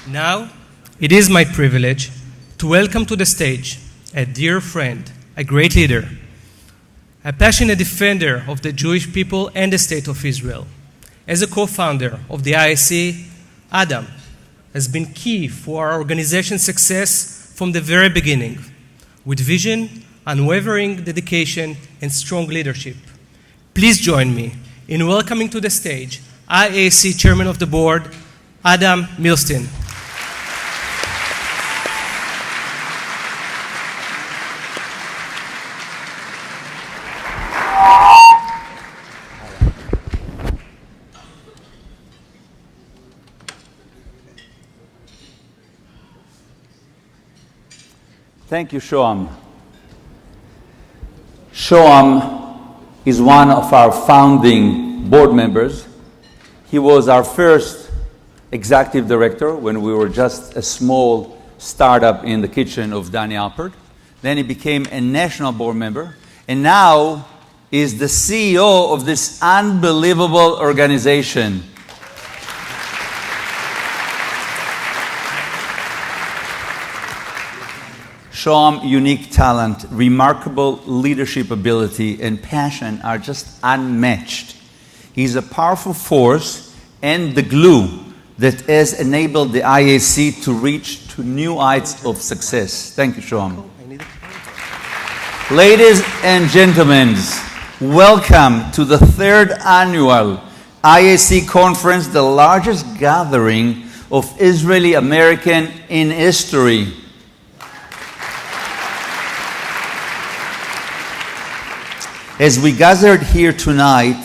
Now, it is my privilege to welcome to the stage a dear friend, a great leader, a passionate defender of the Jewish people and the State of Israel. As a co-founder of the IAC, Adam has been key for our organization's success from the very beginning, with vision, unwavering dedication, and strong leadership. Please join me in welcoming to the stage IAC Chairman of the Board, Adam Milstein. Thank you, Shoam. Shoam is one of our founding board members. He was our first executive director when we were just a small startup in the kitchen of Danny Alpert. Then he became a national board member, and now is the CEO of this unbelievable organization. Shoam's unique talent, remarkable leadership ability, and passion are just unmatched. He's a powerful force and the glue that has enabled the IAC to reach to new heights of success. Thank you, Shoam. Ladies and gentlemen, welcome to the third annual IAC conference, the largest gathering of Israeli American in history. As we gathered here tonight,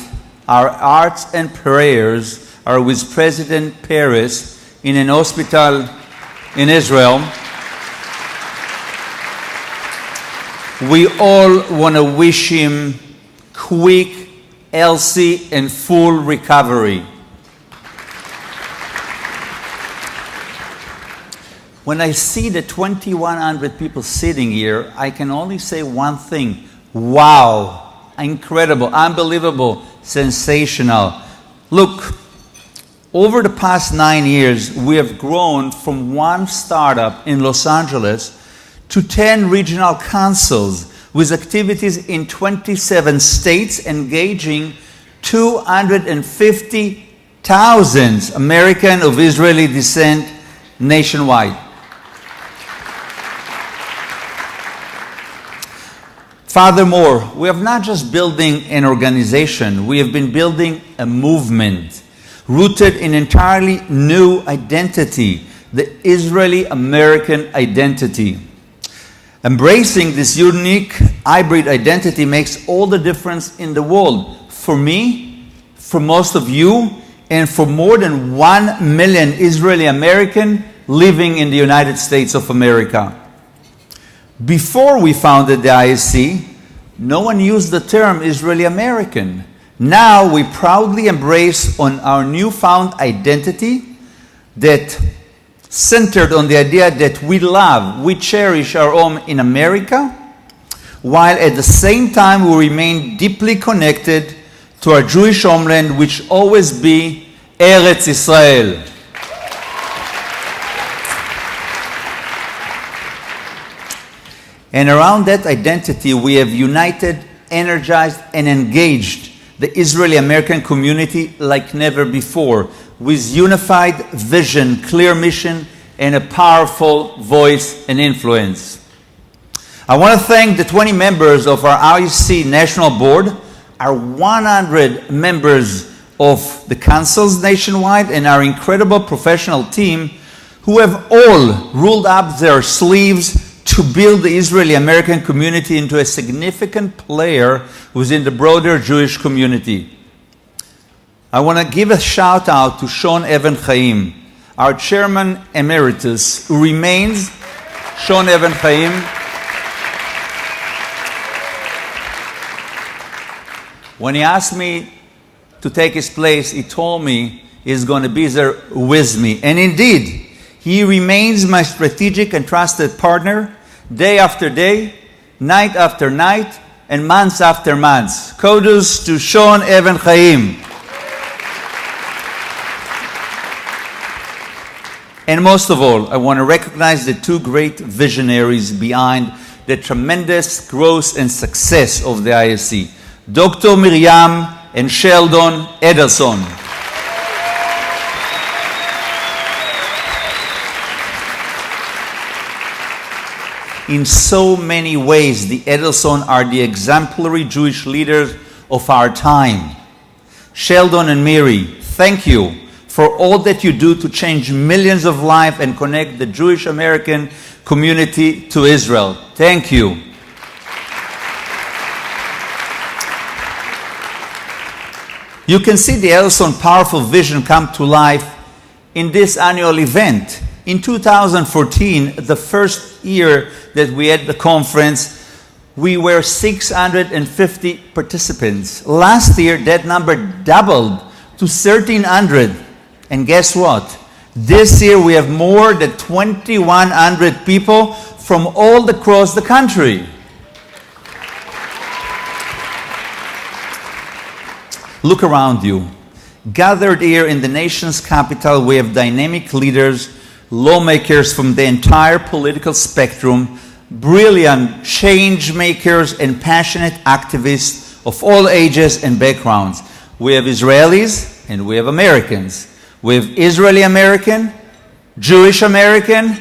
our hearts and prayers are with President Peres in an hospital in Israel. We all want to wish him quick, healthy, and full recovery. When I see the 2,100 people sitting here, I can only say one thing: wow. Incredible, unbelievable, sensational. Look, over the past 9 years, we have grown from one startup in Los Angeles to 10 regional councils with activities in 27 states engaging 250,000 American of Israeli descent nationwide. Furthermore, we have not just building an organization, we have been building a movement rooted in entirely new identity, the Israeli American identity. Embracing this unique hybrid identity makes all the difference in the world. For me, for most of you, and for more than 1 million Israeli American living in the United States of America. Before we founded the IAC, no one used the term Israeli American. Now we proudly embrace on our newfound identity that centered on the idea that we love, we cherish our home in America, while at the same time we remain deeply connected to our Jewish homeland, which always be Eretz Israel. And around that identity, we have united, energized, and engaged the Israeli American community like never before, with unified vision, clear mission, and a powerful voice and influence. I want to thank the 20 members of our IAC National Board, our 100 members of the councils nationwide, and our incredible professional team who have all rolled up their sleeves to build the Israeli American community into a significant player within the broader Jewish community. I want to give a shout out to Sean Evan Chaim, our chairman emeritus, who remains Sean Evan Chaim. When he asked me to take his place, he told me he's going to be there with me. And indeed, he remains my strategic and trusted partner day after day, night after night, and months after months. Kudos to Sean Evan Chaim. And most of all, I want to recognize the two great visionaries behind the tremendous growth and success of the IAC, Dr. Miriam and Sheldon Ederson. In so many ways, the Ederson are the exemplary Jewish leaders of our time. Sheldon and Miri, thank you for all that you do to change millions of lives and connect the Jewish American community to Israel. Thank you. You can see the Ederson powerful vision come to life in this annual event. In 2014, the first year that we had the conference, we were 650 participants. Last year, that number doubled to 1,300. And guess what? This year, we have more than 2,100 people from all across the country. Look around you. Gathered here in the nation's capital, we have dynamic leaders, lawmakers from the entire political spectrum, brilliant change makers and passionate activists of all ages and backgrounds. We have Israelis and we have Americans. We have Israeli American, Jewish American,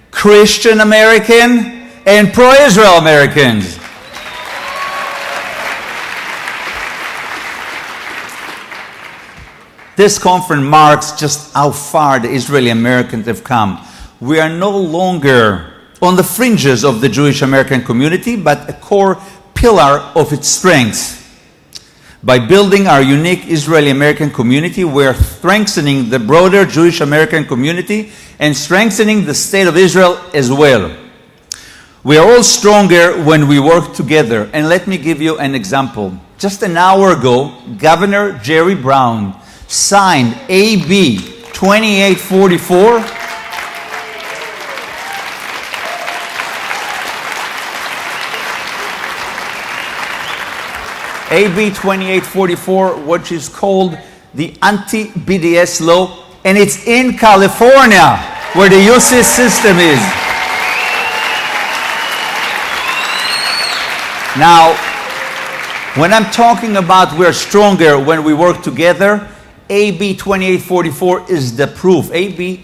Christian American, and pro-Israel Americans. This conference marks just how far the Israeli Americans have come. We are no longer on the fringes of the Jewish American community, but a core pillar of its strengths. By building our unique Israeli American community, we are strengthening the broader Jewish American community and strengthening the state of Israel as well. We are all stronger when we work together. And let me give you an example. Just an hour ago, Governor Jerry Brown signed AB 2844, AB 2844, which is called the anti-BDS law, and it's in California, where the UC system is. Now, when I'm talking about we're stronger when we work together, AB 2844 is the proof. AB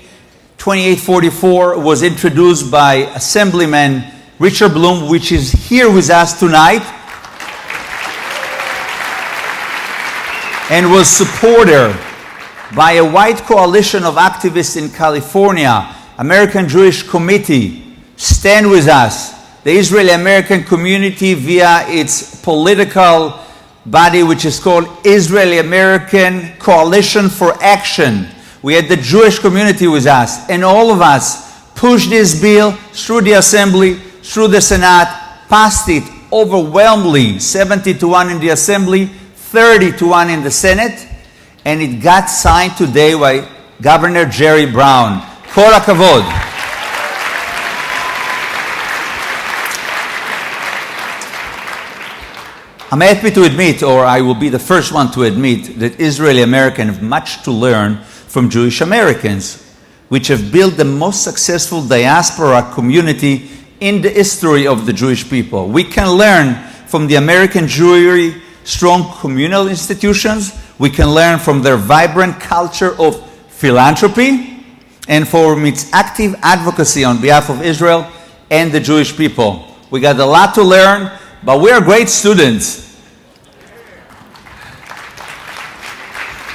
2844 was introduced by Assemblyman Richard Bloom, which is here with us tonight, and was supported by a wide coalition of activists in California. American Jewish Committee, Stand With Us, the Israeli American community via its political body, which is called Israeli American Coalition for Action. We had the Jewish community with us, and all of us pushed this bill through the Assembly, through the Senate, passed it overwhelmingly, 70-1 in the Assembly, 30-1 in the Senate, and it got signed today by Governor Jerry Brown. Kol hakavod. I'm happy to admit, or I will be the first one to admit, that Israeli Americans have much to learn from Jewish Americans, which have built the most successful diaspora community in the history of the Jewish people. We can learn from the American Jewry strong communal institutions. We can learn from their vibrant culture of philanthropy and from its active advocacy on behalf of Israel and the Jewish people. We got a lot to learn, but we are great students.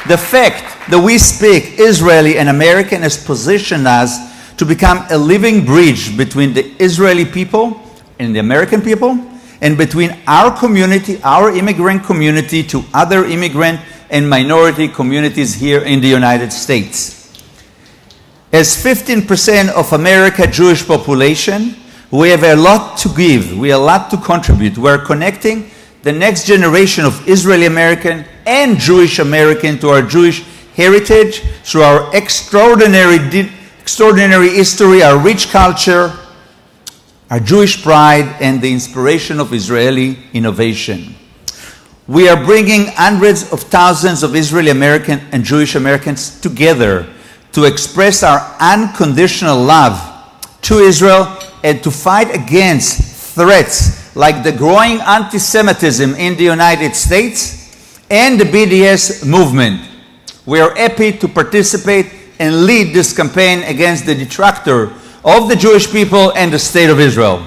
The fact that we speak Israeli and American has positioned us to become a living bridge between the Israeli people and the American people, and between our community, our immigrant community, to other immigrant and minority communities here in the United States. As 15% of America's Jewish population, we have a lot to give, we have a lot to contribute. We're connecting the next generation of Israeli American and Jewish American to our Jewish heritage through our extraordinary history, our rich culture, our Jewish pride, and the inspiration of Israeli innovation. We are bringing hundreds of thousands of Israeli American and Jewish Americans together to express our unconditional love to Israel and to fight against threats like the growing anti-Semitism in the United States and the BDS movement. We are happy to participate and lead this campaign against the detractor of the Jewish people and the State of Israel.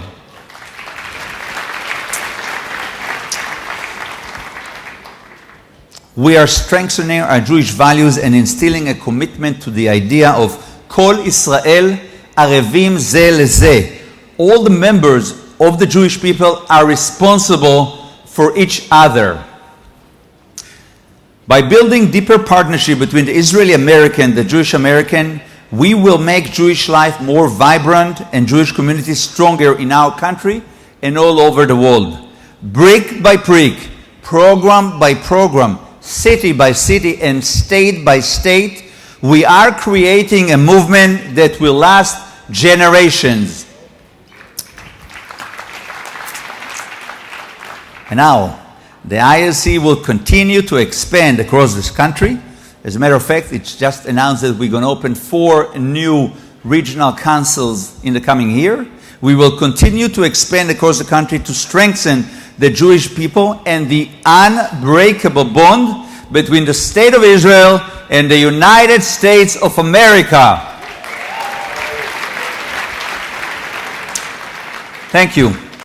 We are strengthening our Jewish values and instilling a commitment to the idea of Kol Israel Arevim Ze Leze. All the members of the Jewish people are responsible for each other. By building deeper partnership between the Israeli American and the Jewish American, we will make Jewish life more vibrant and Jewish communities stronger in our country and all over the world. Brick by brick, program by program, city by city and state by state, we are creating a movement that will last generations. And now, the IAC will continue to expand across this country. As a matter of fact, it's just announced that we're going to open 4 new regional councils in the coming year. We will continue to expand across the country to strengthen the Jewish people and the unbreakable bond between the State of Israel and the United States of America. Thank you.